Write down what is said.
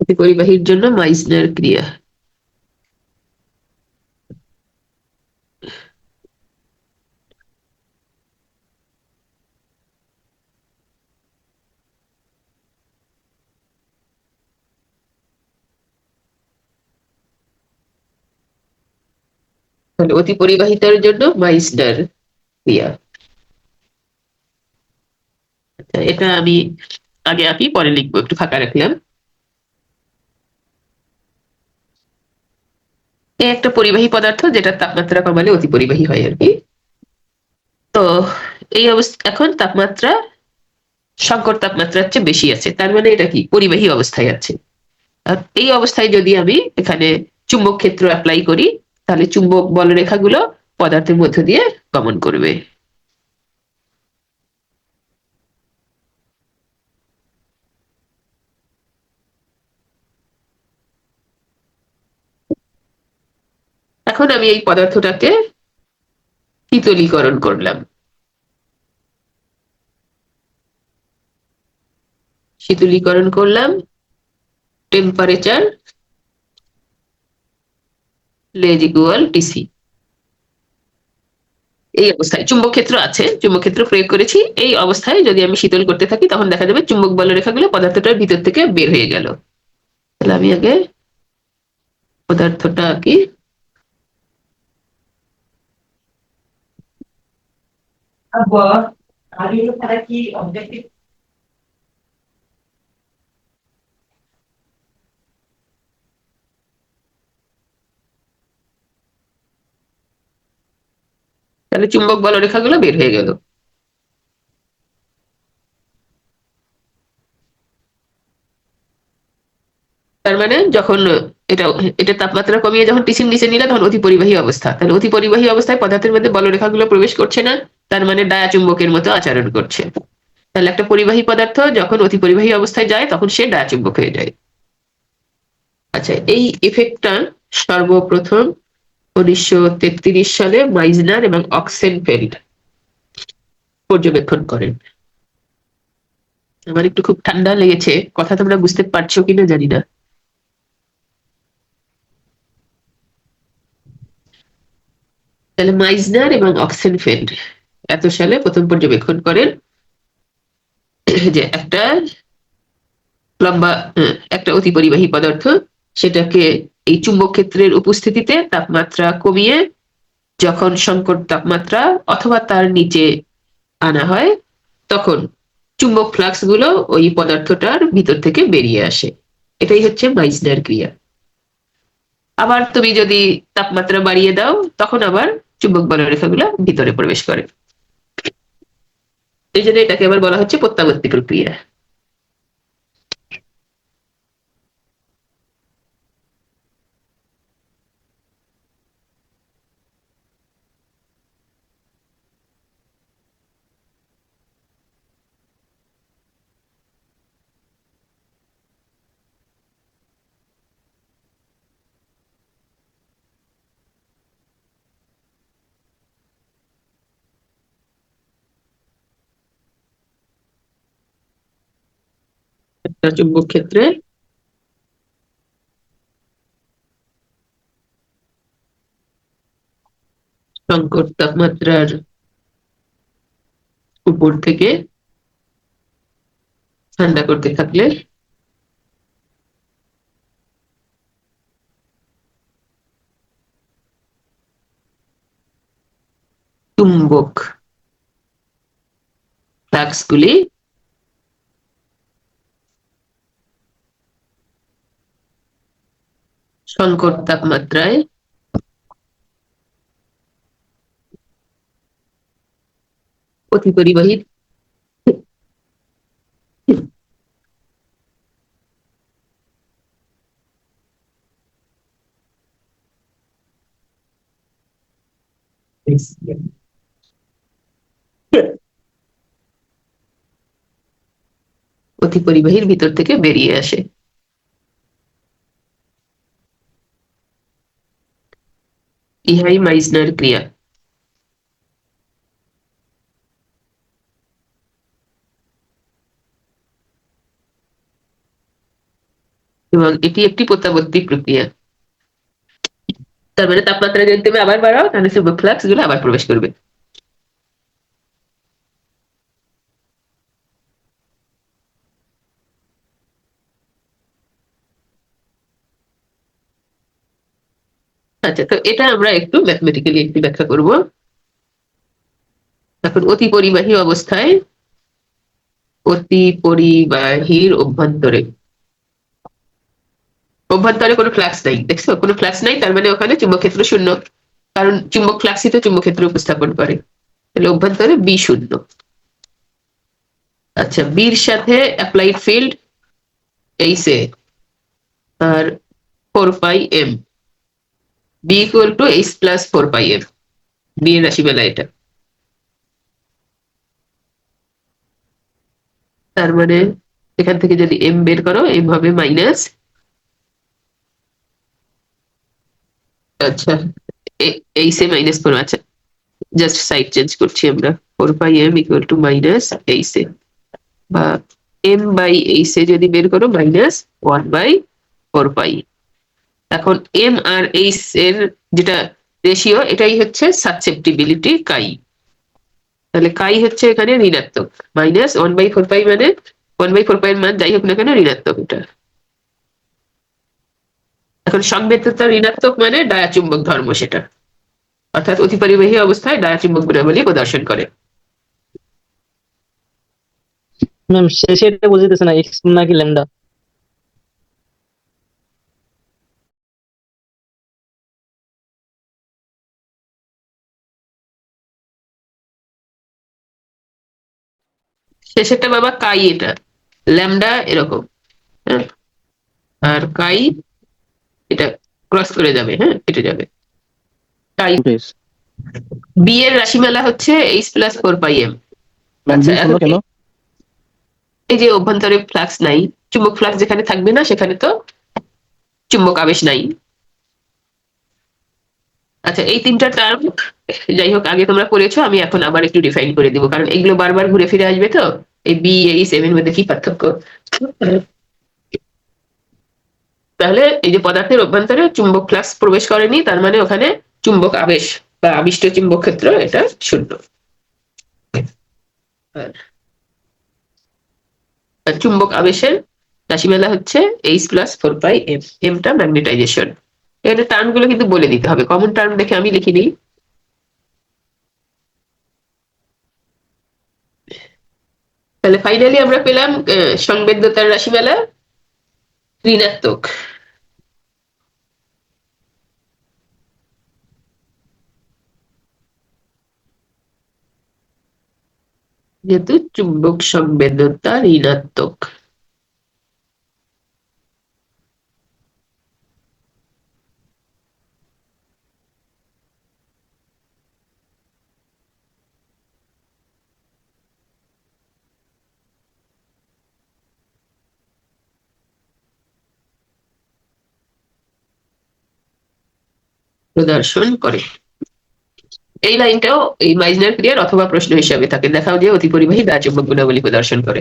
পরিবাহীর জন্য মাইসনার ক্রিয়া। তাহলে অতি পরিবাহিতার জন্য মাইসনার ক্রিয়া। আচ্ছা, এটা আমি আগে আঁকি, পরে লিখবো, একটু ফাঁকা রাখলাম। এ একটা পরিবাহী পদার্থ যেটা তাপমাত্রা কমালে অতি পরিবাহী হয় আর কি। তো এই অবস্থা, এখন তাপমাত্রা সংকট তাপমাত্রার চেয়ে বেশি আছে, তার মানে এটা কি পরিবাহী অবস্থায় আছে। আর এই অবস্থায় যদি আমি এখানে চুম্বক ক্ষেত্র অ্যাপ্লাই করি, তাহলে চুম্বক বলরেখাগুলো পদার্থের মধ্য দিয়ে গমন করবে। এখন আমি এই পদার্থটাকে শীতলীকরণ করলাম। শীতলীকরণ করলাম, টেম্পারেচার লেজ ইকুয়াল টিসি। এই অবস্থায় চুম্বক ক্ষেত্র আছে, চুম্বক ক্ষেত্র প্রয়োগ করেছি, এই অবস্থায় যদি আমি শীতল করতে থাকি তখন দেখা যাবে চুম্বক বলরেখাগুলো পদার্থটার ভিতর থেকে বের হয়ে গেল। তাহলে আমি আগে পদার্থটা আঁকি। তাহলে চুম্বক বলরেখাগুলো বের হয়ে গেল। তার মানে যখন এটা এটা তাপমাত্রা কমিয়ে যখন টিসির নিচে নিলে তখন অতি পরিবাহী অবস্থা, তাহলে অতি পরিবাহী অবস্থায় পদার্থের মধ্যে বলরেখাগুলো প্রবেশ করছে না, তার মানে ডায়াচুম্বকের মতো আচরণ করছে। তাহলে একটা পরিবাহী পদার্থ যখন অতি পরিবাহী অবস্থায় যায় তখন সে ডায়াচুম্বক হয়ে যায়। আচ্ছা, এই ইফেক্টটা সর্বপ্রথম 1933 সালে মাইজনার এবং অক্সেনফেল্ড পর্যবেক্ষণ করেন। আমার একটু খুব ঠান্ডা লেগেছে, কথা তোমরা বুঝতে পারছো কিনা জানি না। তাহলে মাইজনার এবং অক্সেনফেল্ড এত সালে প্রথম পর্যবেক্ষণ করেন যে একটা লম্বা একটা অতি পরিবাহী পদার্থ, সেটাকে এই চুম্বক ক্ষেত্রের উপস্থিতিতে তাপমাত্রা কমিয়ে যখন সংকট তাপমাত্রা অথবা তার নিচে আনা হয়, তখন চুম্বক ফ্লাক্স গুলো ওই পদার্থটার ভিতর থেকে বেরিয়ে আসে। এটাই হচ্ছে মাইসনার ক্রিয়া। আবার তুমি যদি তাপমাত্রা বাড়িয়ে দাও তখন আবার চুম্বক বলরেখাগুলো ভিতরে প্রবেশ করে। এই জন্য এটাকে আবার বলা হচ্ছে প্রত্যাবর্তী প্রক্রিয়া। একটা চুম্বক ক্ষেত্রে সংকট তাপমাত্রার উপর থেকে ঠান্ডা করতে থাকলে চুম্বক ফ্লাক্স গুলি সংকট তাপমাত্রায় অতি পরিবাহী অতি পরিবাহীর ভিতর থেকে বেরিয়ে আসে। ইহাই মাইসনার ক্রিয়া। এবং এটি একটি প্রত্যাবর্তী প্রক্রিয়া। তার মানে তাপমাত্রা যদি তুমি আবার বাড়াও তাহলে চুম্বক ফ্লাক্স গুলো আবার প্রবেশ করবে। আচ্ছা, তো এটা আমরা একটু ম্যাথমেটিক্যালি একটু ব্যাখ্যা করব। এখন অতি পরিবাহী অবস্থায় অতি পরিবাহীর অভ্যন্তরে অভ্যন্তরে কোনো ফ্লাক্স নাই, দেখছো কোনো ফ্লাক্স নাই, তার মানে ওখানে চুম্বক ক্ষেত্র শূন্য, কারণ চুম্বক ফ্লাক্সই তো চুম্বক ক্ষেত্র উপস্থাপন করে। তাহলে অভ্যন্তরে বি শূন্য। আচ্ছা, বির সাথে applied field H A R 4 pi M, B equal to H plus 4 pi M, B এর রাশিমালা এটা। তার মানে এখান থেকে যদি এম বের করো, এম হবে মাইনাস, আচ্ছা এইচ এ -4, আচ্ছা জাস্ট সাইড চেঞ্জ করছি আমরা, 4 pi m equal to minus h a, বা এম বাই এইচ এ যদি বের করো -1/4 পাই। এখন এম আর এইচ এর যেটা রেশিও, এটাই হচ্ছে সাসেপ্টিবিলিটি কাই। তাহলে কাই হচ্ছে এখানে ঋণাত্মক, -1/4 পাই, মানে 1/4 পাই এর মান যাই হোক না কেন ঋণাত্মক এটা। এখন সংবেদ্যতা ঋণাত্মক মানে ডায়াচুম্বক ধর্ম সেটা, অর্থাৎ অতিপরিবাহী অবস্থায় ডায়াচুম্বক গুণাবলী প্রদর্শন করে। ম্যাম সেটা বুঝতেছে না, এক্স নাকি ল্যামডা? শেষেরটা বাবা কাই, এটা ল্যামডা এরকম, হ্যাঁ, আর কাই এটা ক্রস করে যাবে, হ্যাঁ কেটে যাবে। কাই বি এর রাশিমালা হচ্ছে H+4 পাই এম। আচ্ছা, এখন কেন? এই যে অভ্যন্তরে ফ্লাক্স নাই, চুম্বক ফ্লাক্স যেখানে থাকবে না সেখানে তো চুম্বক আবেশ নাই। আচ্ছা, এই তিনটা টার্ম যাই হোক আগে তোমরা পড়েছো, আমি এখন আবার একটু ডিফাইন করে দিব, কারণ এগুলো বারবার ঘুরে ফিরে আসবে। তো এই বি এইচ এম এর মধ্যে কি পার্থক্য? তাহলে এই যে পদার্থের অভ্যন্তরে চুম্বক ফ্লাক্স প্রবেশ করেনি, তার মানে ওখানে চুম্বক আবেশ বা আবিষ্ট চুম্বক ক্ষেত্র এটা শূন্য। আর চুম্বক আবেশের রাশিমালা হচ্ছে H+4 পাই এম, এমটা ম্যাগনেটাইজেশন। এখানে টার্ম গুলো কিন্তু বলে দিতে হবে, কমন টার্ম দেখে আমি লিখিনি। তাহলে ফাইনালি আমরা পেলাম সংবেদ্যতার রাশিমালা ঋণাত্মক। যেহেতু চুম্বক সংবেদ্যতা ঋণাত্মক। প্রদর্শন করে। এই লাইনটাও এই মাইজনার ক্রিয়ার অথবা প্রশ্ন হিসাবে থাকে, দেখাও যে অতিপরিবাহী ডায়াচুম্বক গুণাবলী প্রদর্শন করে।